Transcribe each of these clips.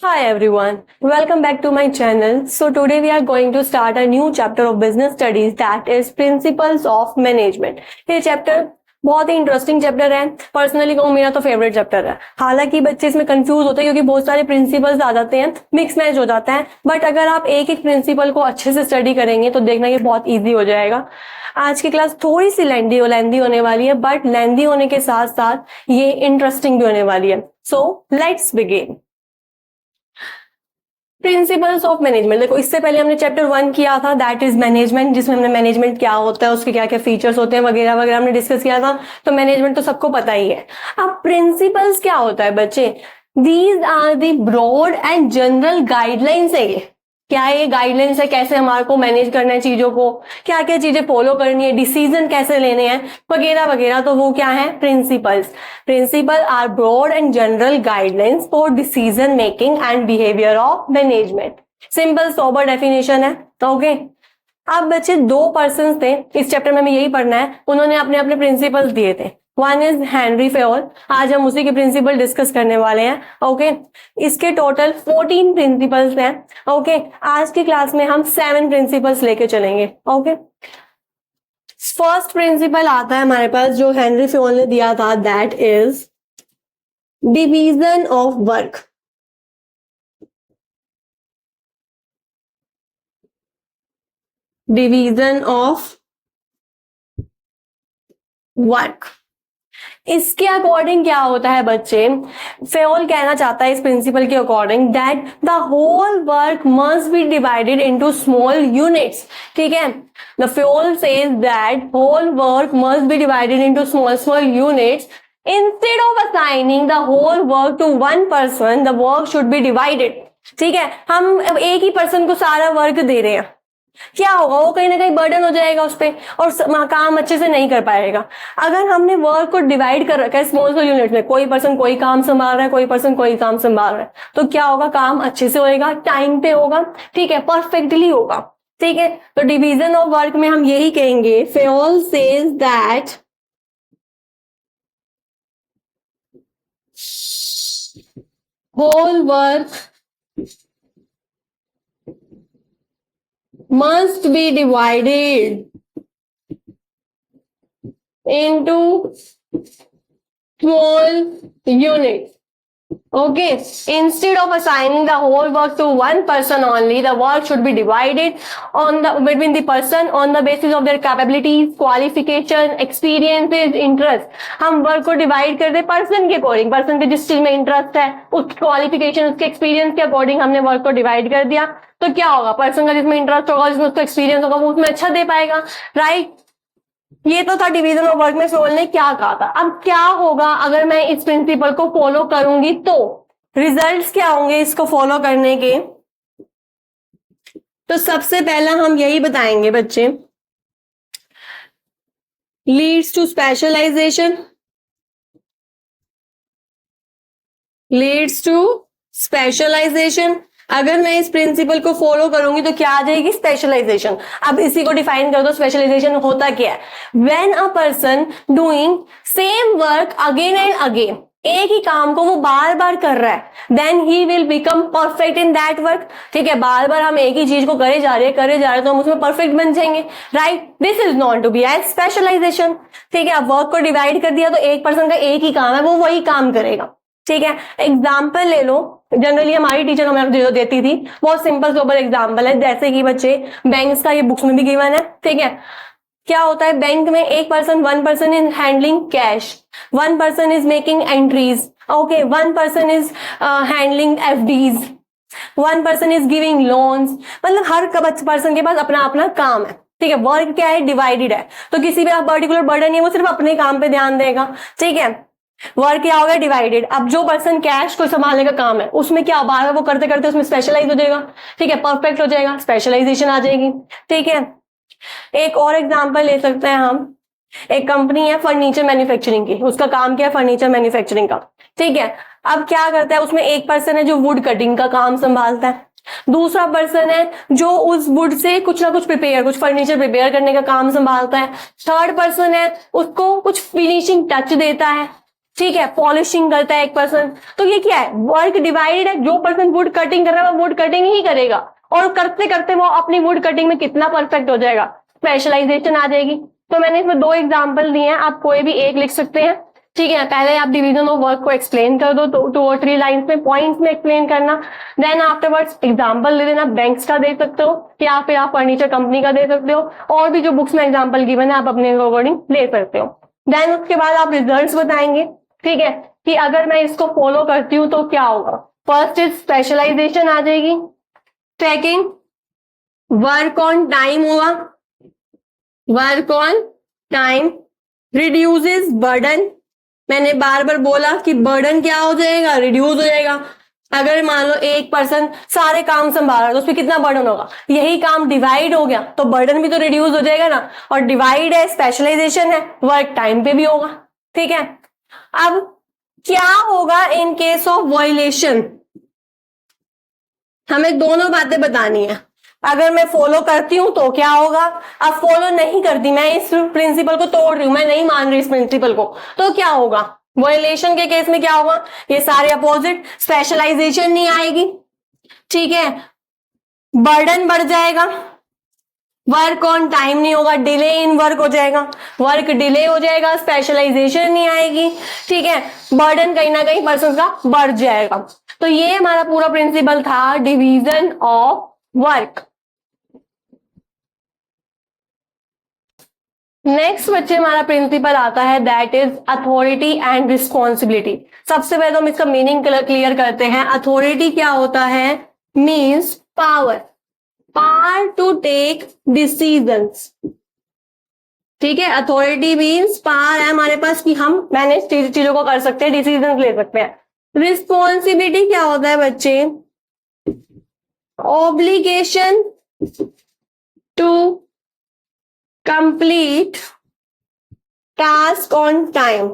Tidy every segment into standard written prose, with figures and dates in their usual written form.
Hi everyone, welcome back to my channel. So today we are going to start a new chapter of business studies that is Principles of Management. ये chapter बहुत ही interesting chapter है। Personally कहूँ मेरा तो favourite chapter है। हालांकि बच्चे इसमें कंफ्यूज होते हैं क्योंकि बहुत सारे प्रिंसिपल्स आ जाते हैं, मिक्स मैच हो जाता है। बट अगर आप एक एक प्रिंसिपल को अच्छे से स्टडी करेंगे तो देखना ये बहुत ईजी हो जाएगा। आज की क्लास थोड़ी सी लेंदी होने वाली है, बट लेंदी होने के साथ साथ ये इंटरेस्टिंग भी होने वाली है। So let's begin. Principles of management. देखो, इससे पहले हमने चैप्टर 1 किया था, दैट इज मैनेजमेंट, जिसमें हमने मैनेजमेंट क्या होता है, उसके क्या क्या फीचर्स होते हैं वगैरह वगैरह हमने डिस्कस किया था। तो मैनेजमेंट तो सबको पता ही है। अब प्रिंसिपल्स क्या होता है बच्चे? These are the broad and general guidelines है। ये क्या है? ये गाइडलाइंस है कैसे हमारे को मैनेज करना है चीजों को, क्या क्या चीजें फॉलो करनी है, डिसीजन कैसे लेने हैं वगैरह वगैरह। तो वो क्या है? Principles. Principle are broad and general guidelines for decision making and behaviour of management. Simple sober definition है। ओके, अब बच्चे दो पर्सन थे इस चैप्टर में, हमें यही पढ़ना है। उन्होंने अपने अपने प्रिंसिपल्स दिए थे। One is Henry Fayol. आज हम उसी के प्रिंसिपल डिस्कस करने वाले हैं। ओके, इसके टोटल 14 प्रिंसिपल्स हैं। ओके, आज की क्लास में हम 7 प्रिंसिपल्स लेके चलेंगे। ओके, फर्स्ट प्रिंसिपल आता है हमारे पास जो हेनरी फेयोल ने दिया था, that is division of work. Division of work. इसके अकॉर्डिंग क्या होता है बच्चे? फेयोल कहना चाहता है इस प्रिंसिपल के according that the whole work must be divided into small units. ठीक है, the Fayol says that whole work must be divided into small units. Instead of assigning the whole work to one person, the work should be divided. ठीक है, हम एक ही person को सारा work दे रहे हैं, क्या होगा? वो कहीं ना कहीं बर्डन हो जाएगा उस पर और काम अच्छे से नहीं कर पाएगा। अगर हमने वर्क को डिवाइड कर रखा है स्मॉल यूनिट में, कोई पर्सन कोई काम संभाल रहा है, कोई पर्सन कोई काम संभाल रहा है, तो क्या होगा? काम अच्छे से होएगा, टाइम पे होगा, ठीक है, परफेक्टली होगा। ठीक है, तो डिवीजन ऑफ वर्क में हम यही कहेंगे, Fayol says that whole work must be divided into small units. Okay, instead of assigning the whole work to one person only, the work should be divided between the person on the basis of their capabilities, qualification, experiences, interest. हम work को divide कर दे person के according, person के जिस चीज में interest है, उसकी क्वालिफिकेशन, उसके एक्सपीरियंस के अकॉर्डिंग हमने वर्क को डिवाइड कर दिया। तो क्या होगा? पर्सन का जिसमें इंटरेस्ट होगा, जिसमें उसका एक्सपीरियंस होगा, वो उसमें अच्छा दे पाएगा। राइट, ये तो था डिवीजन ऑफ वर्क में फेयोल ने क्या कहा था। अब क्या होगा अगर मैं इस प्रिंसिपल को फॉलो करूंगी? तो रिजल्ट्स क्या होंगे इसको फॉलो करने के? तो सबसे पहला हम यही बताएंगे बच्चे, leads to specialisation. Leads to specialisation. अगर मैं इस प्रिंसिपल को फॉलो करूंगी तो क्या आ जाएगी? स्पेशलाइजेशन। अब इसी को डिफाइन कर दो, स्पेशलाइजेशन होता क्या है? When a person doing same work again and again, एक ही काम को वो बार बार कर रहा है, then he will become perfect in that work. ठीक है, बार बार हम एक ही चीज को करे जा रहे हैं तो हम उसमें परफेक्ट बन जाएंगे। Right, this is not to be as specialisation. ठीक है, अब वर्क को डिवाइड कर दिया तो एक पर्सन का एक ही काम है, वो वही काम करेगा। ठीक है, एग्जाम्पल ले लो, जनरली हमारी टीचर हमें जो देती थी, बहुत सिंपल सोबर एग्जाम्पल है, जैसे कि बच्चे बैंक्स का ये बुक्स में भी गिवन है। ठीक है, क्या होता है बैंक में? One person is handling cash, one person is making entries, okay, one person is handling FDs, one person is giving loans. मतलब हर पर्सन के पास अपना अपना काम है। ठीक है, वर्क क्या है? डिवाइडेड है, तो किसी भी पर्टिकुलर बर्डन नहीं है, वो सिर्फ अपने काम पे ध्यान देगा। ठीक है, वर्क क्या होगा? डिवाइडेड। अब जो पर्सन कैश को संभालने का काम है, उसमें क्या बार बार वो करते करते उसमें स्पेशलाइज हो जाएगा। ठीक है, परफेक्ट हो जाएगा, स्पेशलाइजेशन आ जाएगी। ठीक है, एक और एग्जांपल ले सकते हैं हम। एक कंपनी है फर्नीचर मैन्युफैक्चरिंग की, उसका काम क्या है? फर्नीचर मैन्युफैक्चरिंग का। ठीक है, अब क्या करता है? उसमें एक पर्सन है जो वुड कटिंग का काम संभालता है, दूसरा पर्सन है जो उस वुड से कुछ ना कुछ कुछ फर्नीचर प्रिपेयर करने का काम संभालता है, थर्ड पर्सन है उसको कुछ फिनिशिंग टच देता है। ठीक है, पॉलिशिंग करता है एक पर्सन, तो ये क्या है, वर्क डिवाइडेड है। जो पर्सन वुड कटिंग कर रहा है वो वुड कटिंग ही करेगा, और करते करते वो अपनी वुड कटिंग में कितना परफेक्ट हो जाएगा, स्पेशलाइजेशन आ जाएगी। तो मैंने इसमें 2 एग्जाम्पल दिए हैं, आप कोई भी एक लिख सकते हैं। ठीक है, पहले आप डिवीजन ऑफ वर्क को एक्सप्लेन कर दो, तो 2 और 3 लाइंस में पॉइंट्स में एक्सप्लेन करना, देन आफ्टरवर्ड्स एग्जांपल दे देना, बैंक्स का दे सकते हो या फिर आप फर्नीचर कंपनी का दे सकते हो, और भी जो बुक्स में एग्जांपल गिवन है आप अपने अकॉर्डिंग ले सकते हो। देन उसके बाद आप रिजल्ट्स बताएंगे, ठीक है, कि अगर मैं इसको फॉलो करती हूँ तो क्या होगा। फर्स्ट इज स्पेशलाइजेशन आ जाएगी, सेकेंड वर्क ऑन टाइम होगा, work on time reduces burden. मैंने बार बार बोला कि बर्डन क्या हो जाएगा, रिड्यूस हो जाएगा। अगर मान लो एक पर्सन सारे काम संभाल रहा है तो उसमें कितना बर्डन होगा, यही काम डिवाइड हो गया तो बर्डन भी तो रिड्यूस हो जाएगा ना, और डिवाइड है, स्पेशलाइजेशन है, वर्क टाइम पे भी होगा। ठीक है, अब क्या होगा इन केस ऑफ वायलेशन, हमें दोनों बातें बतानी है। अगर मैं फॉलो करती हूं तो क्या होगा, अब फॉलो नहीं करती, मैं इस प्रिंसिपल को तोड़ रही हूं, मैं नहीं मान रही इस प्रिंसिपल को, तो क्या होगा। वायलेशन के केस में क्या होगा, ये सारे अपोजिट, स्पेशलाइजेशन नहीं आएगी, ठीक है, बर्डन बढ़ जाएगा, वर्क ऑन टाइम नहीं होगा, डिले इन वर्क हो जाएगा, वर्क डिले हो जाएगा, स्पेशलाइजेशन नहीं आएगी, ठीक है, बर्डन कहीं ना कहीं पर्सन का बढ़ जाएगा। तो ये हमारा पूरा प्रिंसिपल था डिवीजन ऑफ वर्क। नेक्स्ट बच्चे हमारा प्रिंसिपल आता है, that is authority and responsibility. सबसे पहले हम इसका मीनिंग क्लियर करते हैं। अथॉरिटी क्या होता है, means power, power to take decisions. ठीक है, अथॉरिटी मीन्स पावर है हमारे पास कि हम मैनेज चीजों को कर सकते हैं, डिसीजन ले सकते हैं। रिस्पॉन्सिबिलिटी क्या होता है बच्चे, obligation to complete task on time.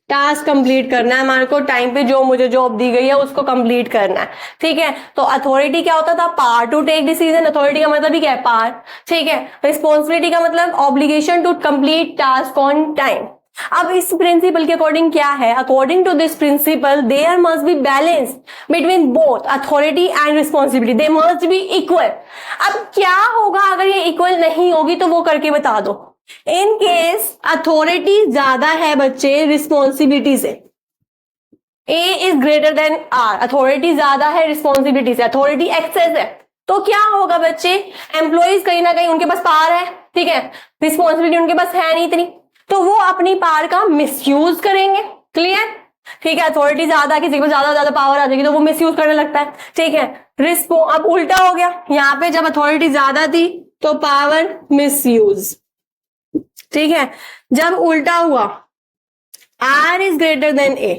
Task complete करना है हमारे को, टाइम पे जो मुझे जॉब दी गई है उसको कंप्लीट करना है। ठीक है, तो अथॉरिटी क्या होता था, power to take decision, authority का मतलब ही क्या है, पावर। ठीक है, रिस्पॉन्सिबिलिटी का मतलब obligation to complete task on time. अब इस प्रिंसिपल के अकॉर्डिंग क्या है, according to this principle there must be balance between both authority and responsibility, they must be equal. अब क्या होगा अगर ये इक्वल नहीं होगी, तो वो करके बता दो। इन केस अथॉरिटी ज्यादा है बच्चे रिस्पॉन्सिबिलिटी से, A is greater than R, authority ज्यादा है रिस्पॉन्सिबिलिटी से, अथॉरिटी एक्सेस है, तो क्या होगा बच्चे, एम्प्लॉइज कहीं ना कहीं उनके पास पावर है, ठीक है, रिस्पॉन्सिबिलिटी उनके पास है नहीं इतनी, तो वो अपनी पावर का मिसयूज करेंगे। क्लियर, ठीक है, अथॉरिटी ज्यादा, किसी को ज्यादा पावर आ जाएगी तो वो मिसयूज करने लगता है। ठीक है, अब उल्टा हो गया, यहाँ पे जब अथॉरिटी ज्यादा थी तो पावर मिसयूज। ठीक है, जब उल्टा हुआ, R is greater than A,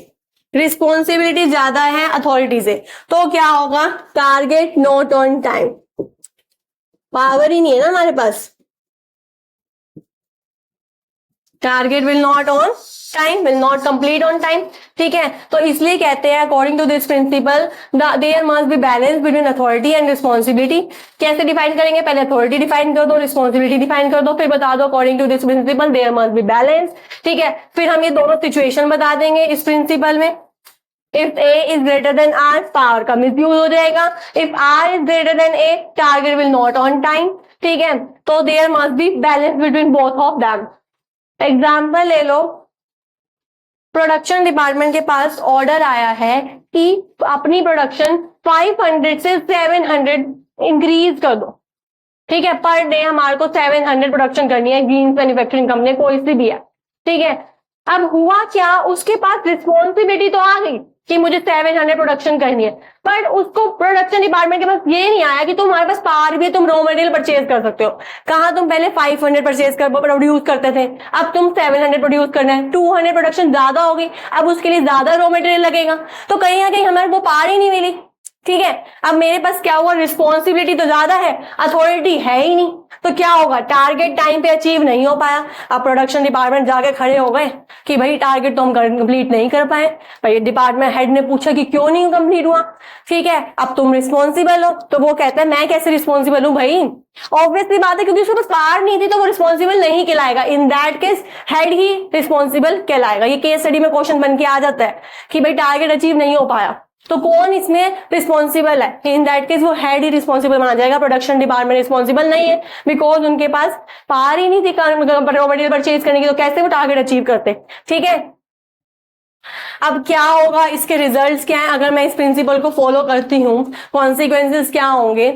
responsibility ज्यादा है अथॉरिटी से, तो क्या होगा, target not on time, power ही नहीं है ना हमारे पास, target will not on time, will not complete on time. ठीक है, तो इसलिए कहते हैं according to this principle there must be balance between authority and responsibility. कैसे डिफाइन करेंगे, पहले अथॉरिटी डिफाइन कर दो, रिस्पॉन्सिबिलिटी डिफाइन कर दो, फिर बता दो according to this principle there must be balance. ठीक है, फिर हम ये दोनों सिचुएशन बता देंगे इस प्रिंसिपल में। If A is greater than R, power का मिसयूज हो जाएगा, if R is greater than A, target will not on time. ठीक है, तो there must be balance between both of them. Example ले लो, प्रोडक्शन डिपार्टमेंट के पास ऑर्डर आया है कि अपनी प्रोडक्शन 500 से 700 इंक्रीज कर दो। ठीक है, पर डे हमारे को 700 प्रोडक्शन करनी है, जीन्स मैन्युफैक्चरिंग कंपनी कोई सी भी है। ठीक है, अब हुआ क्या, उसके पास रिस्पॉन्सिबिलिटी तो आ गई कि मुझे 700 प्रोडक्शन करनी है, पर उसको प्रोडक्शन डिपार्टमेंट के पास ये नहीं आया कि तुम्हारे पास पावर भी है, तुम रॉ मटेरियल परचेज कर सकते हो। कहा तुम पहले 500 परचेज कर प्रोड्यूस करते थे, अब तुम 700 प्रोड्यूस करना है, 200 प्रोडक्शन ज्यादा हो गई, अब उसके लिए ज्यादा रॉ मटेरियल लगेगा, तो कहीं ना कहीं हमारे को पावर ही नहीं मिली। ठीक है, अब मेरे पास क्या हुआ, रिस्पॉन्सिबिलिटी तो ज्यादा है, अथॉरिटी है ही नहीं, तो क्या होगा, टारगेट टाइम पे अचीव नहीं हो पाया। अब प्रोडक्शन डिपार्टमेंट जाके खड़े हो गए कि भाई टारगेट तो हम कंप्लीट नहीं कर पाए। भाई डिपार्टमेंट हेड ने पूछा कि क्यों नहीं कंप्लीट हुआ, ठीक है, अब तुम रिस्पॉन्सिबल हो। तो वो कहता है मैं कैसे रिस्पॉन्सिबल हूं भाई, ऑब्वियसली बात है, क्योंकि उसके पास पावर नहीं थी तो वो रिस्पॉन्सिबल नहीं कहलाएगा। In that case head he responsible कहलाएगा। ये केस स्टडी में क्वेश्चन बन के आ जाता है कि भाई टारगेट अचीव नहीं हो पाया तो कौन इसमें रिस्पॉन्सिबल है, इन दैट केस वो हेड ही रिस्पॉन्सिबल माना जाएगा। प्रोडक्शन डिपार्टमेंट रिस्पॉन्सिबल नहीं है, बिकॉज उनके पास पावर ही नहीं थी रॉ मटेरियल परचेज करने की, तो कैसे वो टारगेट अचीव करते। ठीक है, अब क्या होगा, इसके रिजल्ट्स क्या है अगर मैं इस प्रिंसिपल को फॉलो करती हूं, कॉन्सिक्वेंसेस क्या होंगे।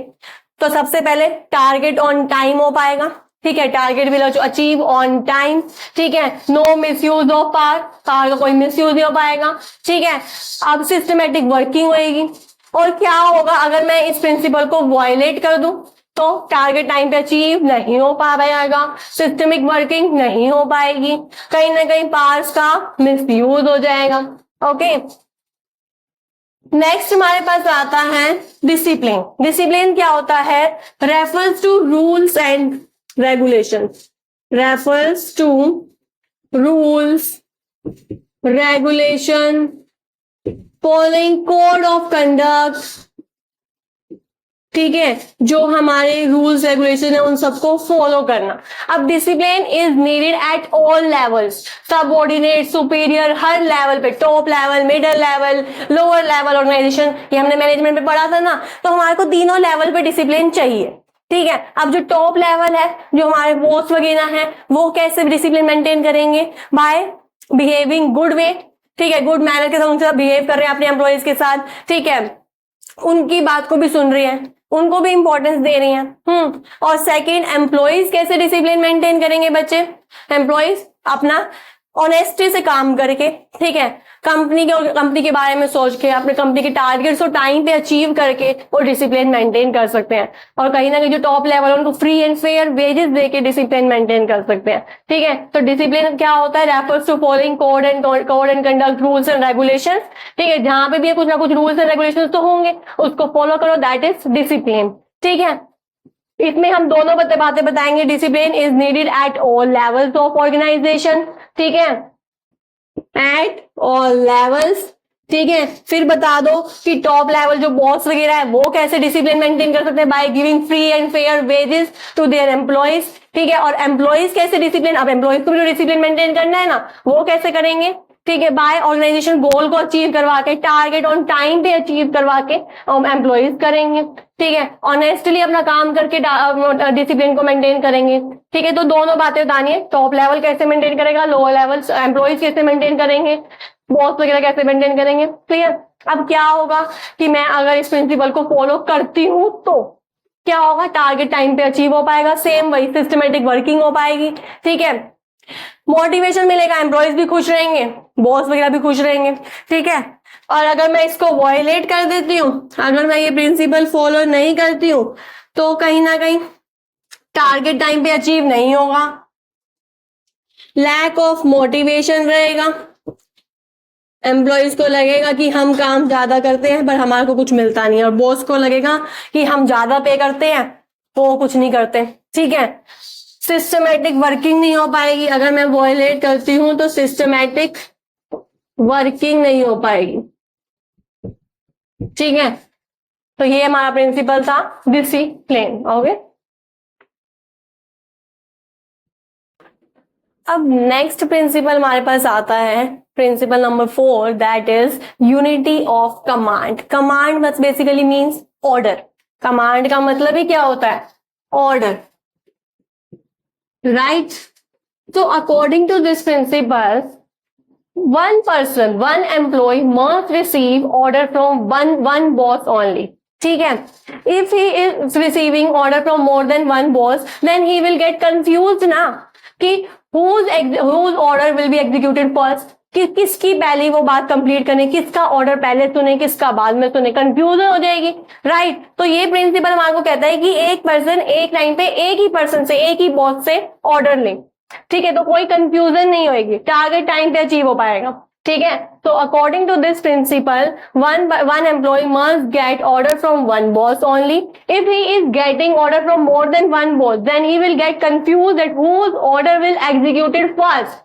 तो सबसे पहले टारगेट ऑन टाइम हो पाएगा, ठीक है, target will achieve on time, ठीक है, no misuse of power, power का कोई मिसयूज नहीं हो पाएगा, ठीक है। अब सिस्टमेटिक वर्किंग होगी। और क्या होगा अगर मैं इस प्रिंसिपल को वायलेट कर दूं, तो टारगेट टाइम पे अचीव नहीं हो पाएगा, सिस्टमिक वर्किंग नहीं हो पाएगी, कहीं ना कहीं पावर्स का मिसयूज हो जाएगा। ओके, नेक्स्ट हमारे पास आता है डिसिप्लिन। डिसिप्लिन क्या होता है, refers to rules and regulation, refers to rules regulation following code of conduct, ठीक है, जो हमारे रूल्स रेगुलेशन है उन सबको फॉलो करना। अब discipline is needed at all levels, subordinate, superior, हर लेवल पे, top level, middle level, lower level organisation, ये हमने मैनेजमेंट में पढ़ा था ना। तो हमारे को तीनों लेवल पे डिसिप्लिन चाहिए, ठीक है। अब जो टॉप लेवल है, जो हमारे बॉस वगैरह है, वो कैसे डिसिप्लिन मेंटेन करेंगे, बाय बिहेविंग गुड वे, ठीक है, गुड मैनर के साथ उनसे बिहेव कर रहे हैं अपने एम्प्लॉयज के साथ, ठीक है, उनकी बात को भी सुन रही है, उनको भी इंपॉर्टेंस दे रही हैं। और सेकंड, एम्प्लॉयज कैसे डिसिप्लिन मेंटेन करेंगे बच्चे, एम्प्लॉयज अपना ऑनेस्टी से काम करके, ठीक है, कंपनी के बारे में सोच के, अपने कंपनी के टारगेट्स को टाइम पे अचीव करके वो डिसिप्लिन मेंटेन कर सकते हैं। और कहीं ना कहीं जो टॉप लेवल है उनको फ्री एंड फेयर वेजेस देके डिसिप्लिन मेंटेन कर सकते हैं, ठीक है। तो डिसिप्लिन क्या होता है, refers to following code and conduct rules and regulation, ठीक है, जहां पे भी कुछ ना कुछ रूल्स एंड रेगुलेशन तो होंगे, उसको फॉलो करो, दैट इज डिसिप्लिन, ठीक है। इसमें हम दोनों बातें बताएंगे, discipline is needed at all levels of organisation, ठीक है, एट ऑल लेवल्स, ठीक है। फिर बता दो कि टॉप लेवल जो बॉस वगैरह है वो कैसे डिसिप्लिन मेंटेन कर सकते हैं, by giving free and fair wages to their employees, ठीक है। और एम्प्लॉयज कैसे डिसिप्लिन, अब एम्प्लॉयज को भी डिसिप्लिन मेंटेन करना है ना, वो कैसे करेंगे, ठीक है, बाय ऑर्गेनाइजेशन गोल को अचीव करवा के, टारगेट ऑन टाइम पे अचीव करवा के एम्प्लॉयज करेंगे, ठीक है, ऑनेस्टली अपना काम करके डिसिप्लिन को मेंटेन करेंगे, ठीक है। तो दोनों बातें बतानी है, टॉप लेवल कैसे मेंटेन करेगा, लोअर लेवल एम्प्लॉयज कैसे मेंटेन करेंगे, बॉस वगैरह कैसे मेंटेन करेंगे, क्लियर। अब क्या होगा कि मैं अगर इस प्रिंसिपल को फॉलो करती हूं तो क्या होगा, टारगेट टाइम पे अचीव हो पाएगा, सेम वही सिस्टमेटिक वर्किंग हो पाएगी, ठीक है, मोटिवेशन मिलेगा, एम्प्लॉयज भी खुश रहेंगे, बॉस वगैरह भी खुश रहेंगे, ठीक है। और अगर मैं इसको वायलेट कर देती हूं, अगर मैं ये प्रिंसिपल फॉलो नहीं करती हूं, तो कहीं ना कहीं टारगेट टाइम पे अचीव नहीं होगा, लैक ऑफ मोटिवेशन रहेगा, एम्प्लॉयज को लगेगा कि हम काम ज्यादा करते हैं पर हमारे को कुछ मिलता नहीं है, और बॉस को लगेगा कि हम ज्यादा पे करते हैं वो कुछ नहीं करते, ठीक है। सिस्टमेटिक वर्किंग नहीं हो पाएगी, अगर मैं वायलेट करती हूं तो सिस्टमेटिक वर्किंग नहीं हो पाएगी, ठीक है। तो ये हमारा प्रिंसिपल था डिसिप्लिन, ओके। अब नेक्स्ट प्रिंसिपल हमारे पास आता है, principle number 4, that is unity of command. Command बस बेसिकली मींस ऑर्डर, कमांड का मतलब ही क्या होता है, order, right. So according to this principle, one person, one employee must receive order from one boss only, ठीक है। If he is receiving order from more than one boss, then he will get confused ना कि whose order will be executed first, कि किसकी पहले वो बात complete करने, किसका ऑर्डर पहले सुने किसका बाद में सुने, कंफ्यूजन हो जाएगी, राइट। तो ये प्रिंसिपल हमारे को कहता है कि एक पर्सन एक टाइम पे एक ही पर्सन से, एक ही बॉस से ऑर्डर ले, ठीक है, तो कोई कंफ्यूजन नहीं होगी, टारगेट टाइम पे अचीव हो पाएगा, ठीक है, तो according to this principle one employee must get order from one boss only. If he is getting order from more than one boss then he will get confuse that whose order will executed first.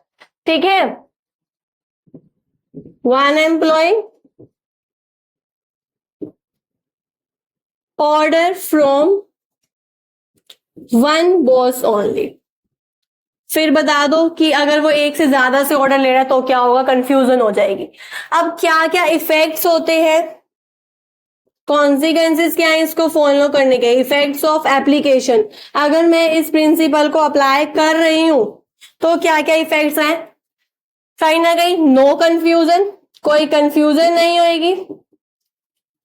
ठीक है, one employee order from one boss only. फिर बता दो कि अगर वो एक से ज्यादा से ऑर्डर ले रहा है तो क्या होगा, कंफ्यूजन हो जाएगी. अब क्या क्या इफेक्ट्स होते हैं, कॉन्सिक्वेंसेस क्या है इसको फॉलो करने के, इफेक्ट्स ऑफ एप्लीकेशन. अगर मैं इस प्रिंसिपल को अप्लाई कर रही हूं तो क्या क्या इफेक्ट्स हैं, कहीं ना कहीं नो कंफ्यूजन, कोई कंफ्यूजन नहीं होगी.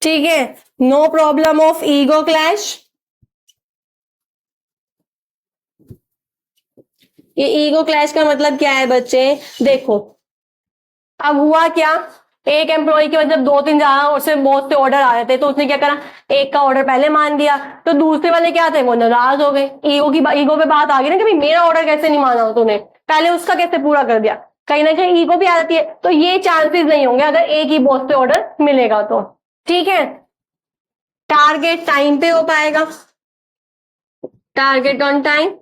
ठीक है, no problem of ego clash. ये ईगो क्लैश का मतलब क्या है बच्चे, देखो अब हुआ क्या, एक एम्प्लॉय के मतलब दो तीन ज्यादा उससे बहुत से ऑर्डर आ रहे थे, तो उसने क्या करा, एक का ऑर्डर पहले मान दिया, तो दूसरे वाले क्या थे, वो नाराज हो गए. ईगो पे बात आ गई ना कि भाई मेरा ऑर्डर कैसे नहीं माना तूने, पहले उसका कैसे पूरा कर दिया, कहीं ना कहीं ईगो भी आ जाती है. तो ये चांसेस नहीं होंगे अगर एक ही बॉस से ऑर्डर मिलेगा तो. ठीक है, टारगेट टाइम पे हो पाएगा, टारगेट ऑन टाइम.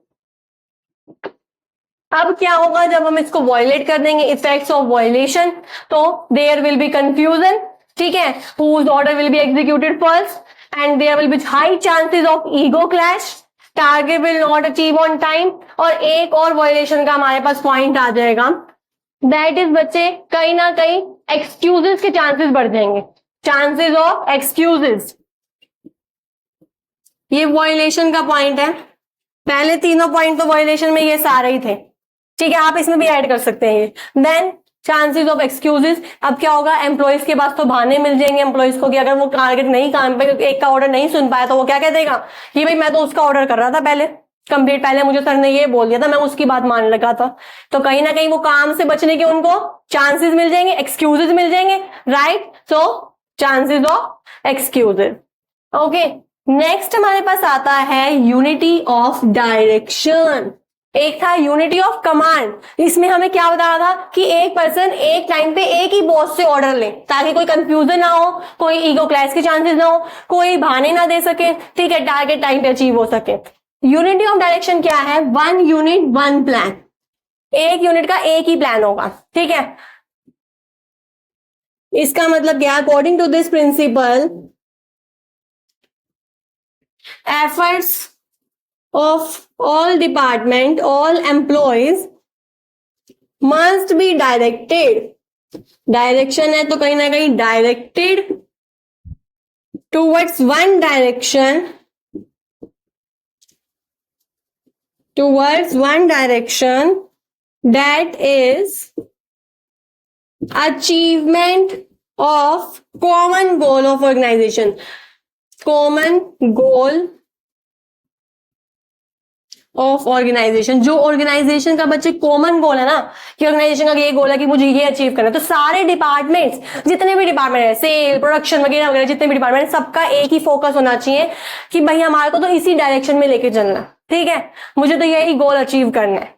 अब क्या होगा जब हम इसको वॉयलेट कर देंगे, इफेक्ट्स ऑफ वॉयलेशन, तो देयर विल बी कंफ्यूजन. ठीक है, whose order will be executed first and there will be high chances of ego clash, target will not achieve on time. और एक और वॉयलेशन का हमारे पास पॉइंट आ जाएगा, दैट इज बच्चे कहीं ना कहीं एक्सक्यूजेस के चांसेस बढ़ जाएंगे, चांसेस ऑफ एक्सक्यूजेस. ये वॉयलेशन का पॉइंट है. पहले तीनों पॉइंट तो वॉयलेशन में ये सारे ही थे. ठीक है, आप इसमें भी ऐड कर सकते हैं. Then chances of excuses. अब क्या होगा, एम्प्लॉयज के पास तो बहाने मिल जाएंगे एम्प्लॉयज को कि अगर वो टारगेट नहीं काम पे एक का ऑर्डर नहीं सुन पाया तो वो क्या कह देगा कि भाई मैं तो उसका ऑर्डर कर रहा था पहले कंप्लीट, पहले मुझे सर ने ये बोल दिया था, मैं उसकी बात मानने लगा था. तो कहीं ना कहीं वो काम से बचने के उनको चांसेस मिल जाएंगे, एक्सक्यूजेस मिल जाएंगे. Right, so chances of excuses. Okay, next हमारे पास आता है यूनिटी ऑफ डायरेक्शन. एक था यूनिटी ऑफ कमांड. इसमें हमें क्या बता रहा था कि एक पर्सन एक टाइम पे एक ही बॉस से ऑर्डर ले ताकि कोई कंफ्यूजन ना हो, कोई ईगो क्लैश के चांसेस ना हो, कोई बहाने ना दे सके. ठीक है, टारगेट टाइम पे अचीव हो सके. यूनिटी ऑफ डायरेक्शन क्या है, वन यूनिट वन प्लान. एक यूनिट का एक ही प्लान होगा. ठीक है, इसका मतलब क्या, according to this principle efforts of all department, all employees must be directed. Direction है तो कहीं ना कहीं directed towards one direction, towards one direction, that is achievement of common goal of organization. Common goal of organisation, जो organisation का बच्चे common goal है ना कि ऑर्गेनाइजेशन का ये गोल है कि मुझे ये अचीव करना है, तो सारे डिपार्टमेंट्स जितने भी डिपार्टमेंट है, सेल प्रोडक्शन वगैरह वगैरह जितने भी डिपार्टमेंट, सबका एक ही फोकस होना चाहिए कि भाई हमारे को तो इसी डायरेक्शन में लेके चलना. ठीक है, मुझे तो यही गोल अचीव करना है.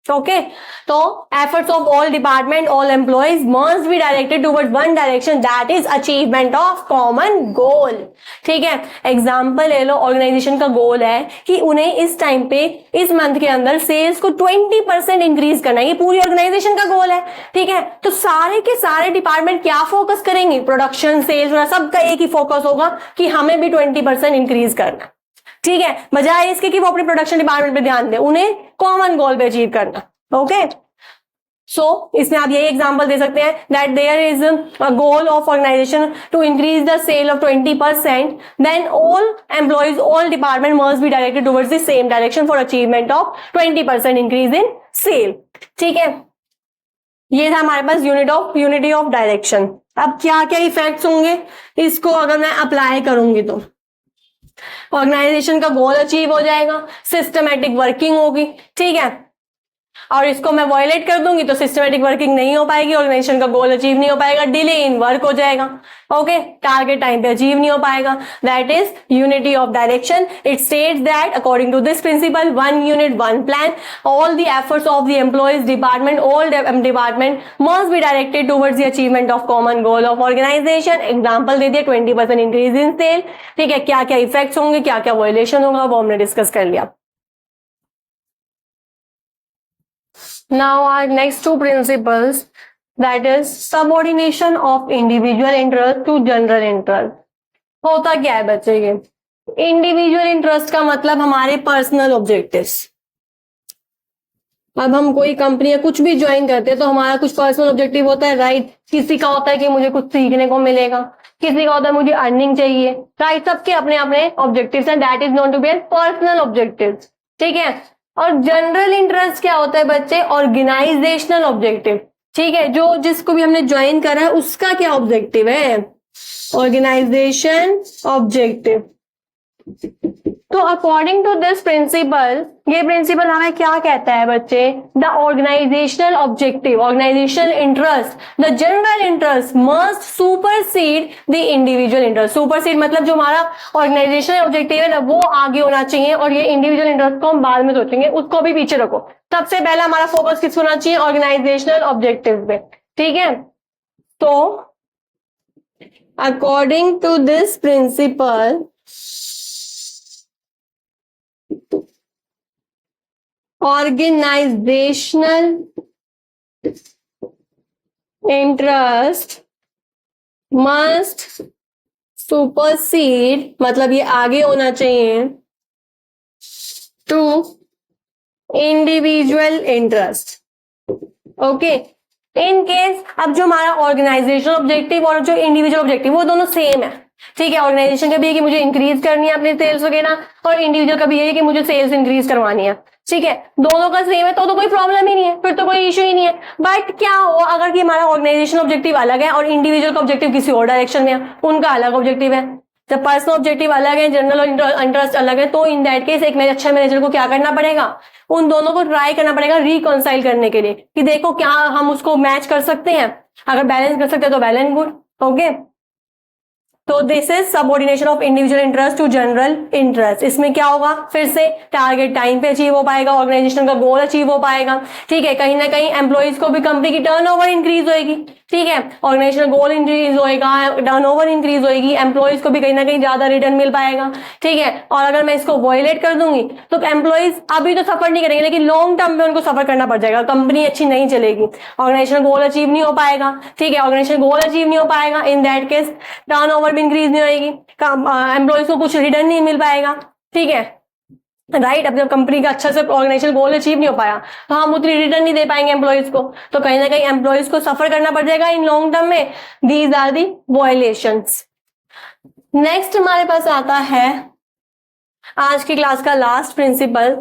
ओके, तो efforts of all department, all employees must be directed toward one direction, that is achievement of common गोल. ठीक है, एग्जांपल ले लो, ऑर्गेनाइजेशन का गोल है कि उन्हें इस टाइम पे इस मंथ के अंदर सेल्स को 20% इंक्रीज करना है. ये पूरी ऑर्गेनाइजेशन का गोल है. ठीक है, तो सारे के सारे डिपार्टमेंट क्या फोकस करेंगे, प्रोडक्शन सेल्स सबका एक ही फोकस होगा कि हमें भी 20% इंक्रीज करना. ठीक है, बजाय इसके कि वो अपने प्रोडक्शन डिपार्टमेंट पे ध्यान दे, उन्हें कॉमन गोल पे अचीव करना. ओके, सो इसमें आप यही एग्जांपल दे सकते हैं that there is a goal of organisation to increase the sale of 20%, then all employees, all department must be directed towards the same direction for achievement of 20% increase in sale. ठीक है, ये था हमारे पास unity of direction. अब क्या क्या effects होंगे इसको अगर मैं अप्लाई करूंगी तो ऑर्गेनाइजेशन का गोल अचीव हो जाएगा, सिस्टमैटिक वर्किंग होगी. ठीक है, और इसको मैं वायलेट कर दूंगी तो सिस्टमेटिक वर्किंग नहीं हो पाएगी, ऑर्गेनाइजेशन का गोल अचीव नहीं हो पाएगा, डिले इन वर्क हो जाएगा, ओके, टारगेट टाइम पे अचीव नहीं हो पाएगा। That is unity of direction. It states that according to this principle, one unit one plan, all the efforts of the employees department, all department must be directed towards the achievement of common goal of organisation. Example दे दिया 20% increase in sale, ठीक है, क्या क्या effects होंगे, क्या क्या violation होगा, वो हमने डिस्कस कर लिया। Now our next two principles, that is subordination of individual interest to general interest। होता क्या है बच्चे ये? इंडिविजुअल इंटरेस्ट का मतलब हमारे पर्सनल ऑब्जेक्टिव्स। अब हम कोई कंपनी या कुछ भी ज्वाइन करते हैं तो हमारा कुछ पर्सनल ऑब्जेक्टिव होता है, राइट? किसी का होता है कि मुझे कुछ सीखने को मिलेगा, किसी का होता है मुझे अर्निंग चाहिए, राइट? सबके अपने अपने ऑब्जेक्टिव्स हैं, that is known to be as personal objectives, ठीक है। और जनरल इंटरेस्ट क्या होता है बच्चे? ऑर्गेनाइजेशनल ऑब्जेक्टिव, ठीक है। जो जिसको भी हमने ज्वाइन करा है उसका क्या ऑब्जेक्टिव है? Organisation objective. तो अकॉर्डिंग टू दिस प्रिंसिपल, ये प्रिंसिपल हमें क्या कहता है बच्चे? The organisational objective, organisational interest, the general interest must supersede the individual interest. Supersede मतलब जो हमारा ऑर्गेनाइजेशनल ऑब्जेक्टिव है ना, वो आगे होना चाहिए, और ये इंडिविजुअल इंटरेस्ट को हम बाद में सोचेंगे, उसको भी पीछे रखो। सबसे पहला हमारा फोकस किस होना चाहिए? ऑर्गेनाइजेशनल ऑब्जेक्टिव पे, ठीक है। तो according to this principle, organisational interest must supersede, मतलब ये आगे होना चाहिए, to individual interest, okay. In case अब जो हमारा ऑर्गेनाइजेशनल ऑब्जेक्टिव और जो इंडिविजुअल ऑब्जेक्टिव वो दोनों सेम है, ठीक है। ऑर्गेनाइजेशन का भी है कि मुझे इंक्रीज करनी है अपने सेल्स वगैरह, और इंडिविजुअल का भी है कि मुझे सेल्स इंक्रीज करवानी है, ठीक है। दोनों का सेम है तो कोई प्रॉब्लम ही नहीं है, फिर तो कोई इश्यू ही नहीं है। बट क्या हो अगर कि हमारा ऑर्गेनाइजेशन ऑब्जेक्टिव अलग है और इंडिविजुअल का ऑब्जेक्टिव किसी और डायरेक्शन में है, उनका अलग ऑब्जेक्टिव है, जब पर्सनल ऑब्जेक्टिव अलग है, जनरल इंटरेस्ट अलग है, तो इन दैट केस एक अच्छा मैनेजर को क्या करना पड़ेगा? उन दोनों को ट्राई करना पड़ेगा रिकॉन्साइल करने के लिए, कि देखो क्या हम उसको मैच कर सकते हैं, अगर बैलेंस कर सकते हैं तो वेल एंड गुड, ओके। तो this is subordination of individual interest to general interest. इसमें क्या होगा? फिर से टारगेट टाइम पे अचीव हो पाएगा, ऑर्गेनाइजेशन का गोल अचीव हो पाएगा, ठीक है। कहीं ना कहीं एम्प्लॉइज को भी कंपनी की टर्नओवर इंक्रीज होएगी, ठीक है। ऑर्गेनाइजेशन गोल इंक्रीज होएगा, टर्नओवर इंक्रीज होएगी, एम्प्लॉइज को भी कहीं ना कहीं ज्यादा रिटर्न मिल पाएगा, ठीक है। और अगर मैं इसको वायलेट कर दूंगी तो एम्प्लॉइज अभी तो सफर नहीं करेंगे, लेकिन लॉन्ग टर्म में उनको सफर करना पड़ जाएगा, कंपनी अच्छी नहीं चलेगी, ऑर्गेनाइजेशन गोल अचीव नहीं हो पाएगा, ठीक है। ऑर्गेनाइजेशन गोल अचीव नहीं हो पाएगा, इन दैट केस टर्नओवर भी इंक्रीज नहीं होगी, एम्प्लॉइज को कुछ रिटर्न नहीं मिल पाएगा, ठीक है, राइट। अब जब कंपनी का अच्छा से ऑर्गेनाइजेशन गोल अचीव नहीं हो पाया तो हम उतनी रिटर्न नहीं दे पाएंगे एम्प्लॉइज को, तो कहीं ना कहीं एम्प्लॉइज को सफर करना पड़ जाएगा इन लॉन्ग टर्म में। These are the violations. Next हमारे पास आता है आज की क्लास का last principle,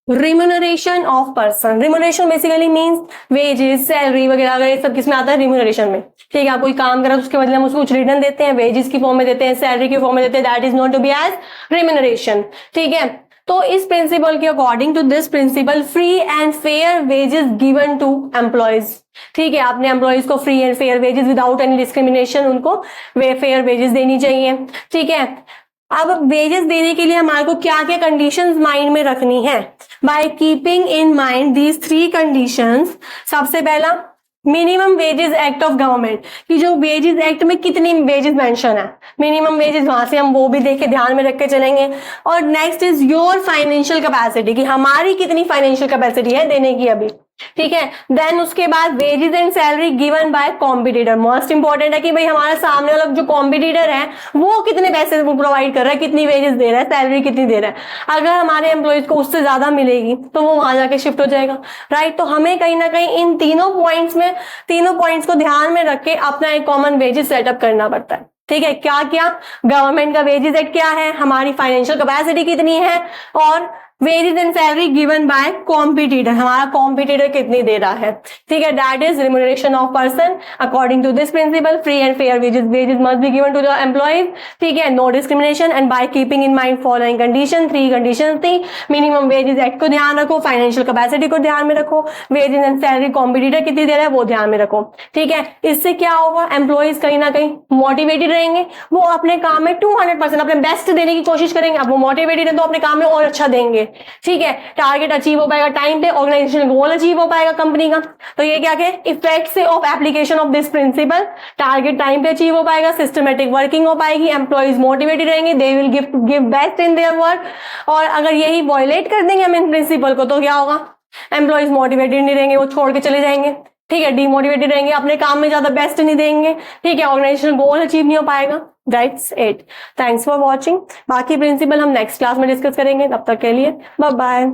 remuneration of person. Remuneration basically means wages, salary वगैरह, अगर ये सब किसमें आता है? रिम्यूनरेशन में, ठीक है। आप कोई काम करा उसके बदले हम उसको कुछ रिटर्न देते हैं, वेजेस की फॉर्म में देते हैं, सैलरी की फॉर्म में देते हैं, that is not to be as remuneration, ठीक है। तो इस प्रिंसिपल के according to this principle, free and fair wages given to employees, ठीक है। आपने एम्प्लॉयज को free and fair wages without any discrimination उनको फेयर वेजेस देनी चाहिए, ठीक है। अब वेजेस देने के लिए हमारे को क्या क्या कंडीशंस माइंड में रखनी है? Bye keeping in mind these 3 conditions. सबसे पहला, minimum wages act of government, कि जो वेजेस एक्ट में कितनी वेजेस मेंशन है, मिनिमम वेजेस वहां से हम वो भी देख के ध्यान में रख के चलेंगे। और next is your financial capacity, कि हमारी कितनी फाइनेंशियल कैपेसिटी है देने की अभी, ठीक है। देन उसके बाद wages and salary given by competitor. Most important है कि भाई हमारा सामने वाला जो कॉम्पिटिटर है वो कितने पैसे प्रोवाइड कर रहा है, कितनी वेजेस दे रहा है, सैलरी कितनी दे रहा है। अगर हमारे एम्प्लॉयज को उससे ज्यादा मिलेगी तो वो वहां जाके शिफ्ट हो जाएगा, राइट। तो हमें कहीं ना कहीं इन तीनों पॉइंट्स को ध्यान में रख के अपना एक कॉमन वेजेस सेटअप करना पड़ता है, ठीक है। क्या क्या? गवर्नमेंट का वेजेस एक्ट क्या है, हमारी फाइनेंशियल कैपेसिटी कितनी है, और wages and salary given by competitor, हमारा कॉम्पिटिटर कितनी दे रहा है, ठीक है, that is remuneration of person according to this principle, free and fair wages, wages must be given to the employees, ठीक है, no discrimination and by keeping in mind following condition, 3 condition थी, minimum wages act को ध्यान रखो, financial capacity को ध्यान में रखो, वेजेस एंड सैलरी कॉम्पिटिटर कितनी दे रहा है वो ध्यान में रखो, ठीक है। इससे क्या होगा, एम्प्लॉइज कहीं ना कहीं मोटिवेटेड रहेंगे, वो अपने काम में 200% अपने बेस्ट देने की कोशिश करेंगे, अब वो मोटिवेटेड है तो अपने काम में और अच्छा देंगे, ठीक है, टारगेट अचीव हो पाएगा टाइम पे, ऑर्गेनाइजेशन गोल अचीव हो पाएगा कंपनी का। तो ये क्या है, effects of application of this principle, target time पे अचीव हो पाएगा, सिस्टमेटिक वर्किंग हो पाएगी, एम्प्लॉइज मोटिवेटेड रहेंगे, they will give best in their work. और अगर यही वायलेट कर देंगे हम इन प्रिंसिपल को तो क्या होगा, एम्प्लॉइज मोटिवेटेड नहीं रहेंगे, वो छोड़ के चले जाएंगे, ठीक है, डिमोटिवेटेड रहेंगे, अपने काम में ज्यादा बेस्ट नहीं देंगे, ठीक है, ऑर्गेनाइजेशन गोल अचीव नहीं हो पाएगा। That's it, thanks for watching. बाकी प्रिंसिपल हम नेक्स्ट क्लास में डिस्कस करेंगे, तब तक के लिए बाय बाय।